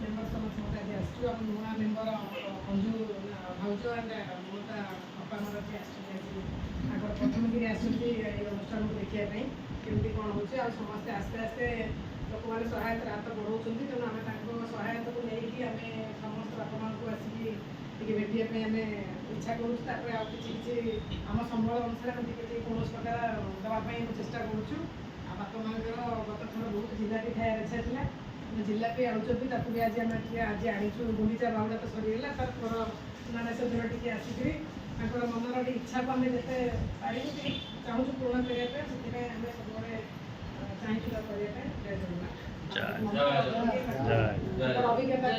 member समस्त आज आसू आम नुआ मेंबर अंजू भाउज एंड ममता बापा मर आसर प्रथम दिन आसुच्ची अनुष्ठान को देखापी केमती कौन हो समस्ते आस्ते आस्ते लोक मैंने सहायता हाथ बढ़ाऊँ तेणु आम सहायता को लेकिन आम समस्त बापा माँ को आसिक भेटापी आम इच्छा करुँ आम संबल अनुसार कौन प्रकार देवाई चेष्टा करुँ बापा माँ गत थर बहुत जिलापी खायार इच्छा था जिलापी आलुचप भी ताकू भी आज आम आज आणीचु गुंडीचा बाहुड़ा तो सरीगला तर थोर सुनाश दिन टी आसिक मनर इच्छा को आम जिते पारू चाहूँ पूर्ण करने से आम सब चाहूँ करने अभिज्ञता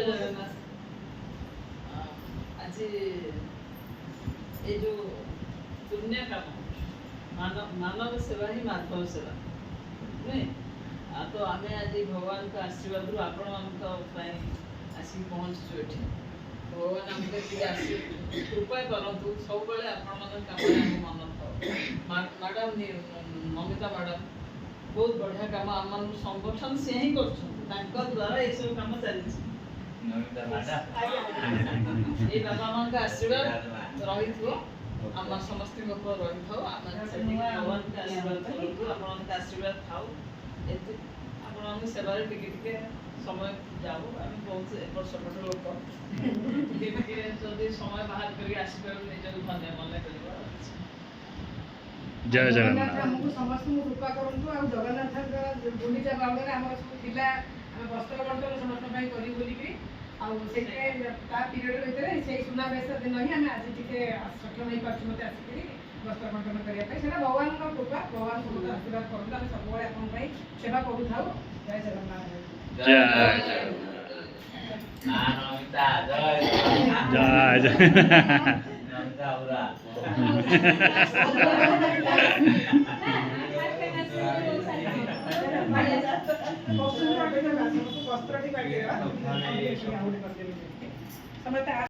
आज ये जो पुण्य काम मानव सेवा ही माधव सेवा नहीं तो आम आज भगवान का आशीर्वाद रू आपण आसिक पहुँचु ये भगवान आमको कृपा करूँ सब आपण मन था मैडम नमिता मैडम बहुत बढ़िया काम आम संगठन से ही कर द्वारा ये सब कम चली बाबा माँ का आशीर्वाद रही थो आम समस्त रही था भगवान का आशीर्वाद करूँ आप आशीर्वाद थाऊ आप सेवा टिके समय जाऊ आम बहुत एपट सेपट लोक समय बाहर कर आसपार निज धन्य मन कर जय जगन्नाथ आमको समस्त कृपा करूँ आ जगन्नाथ गुंडीचा बाहुड़ा आम सब पिला वस्त्र बंटन समस्त करी बोलिकी पीरियड भितर से सुनावेश दिन ही आम आज टे सक्षम हो पार्टी मत आसिक वस्त्र बंटन करने भगवान कृपा भगवान सब आशीर्वाद करूँ आम सब आप सेवा करूँ जय जगन्नाथ वस्त्र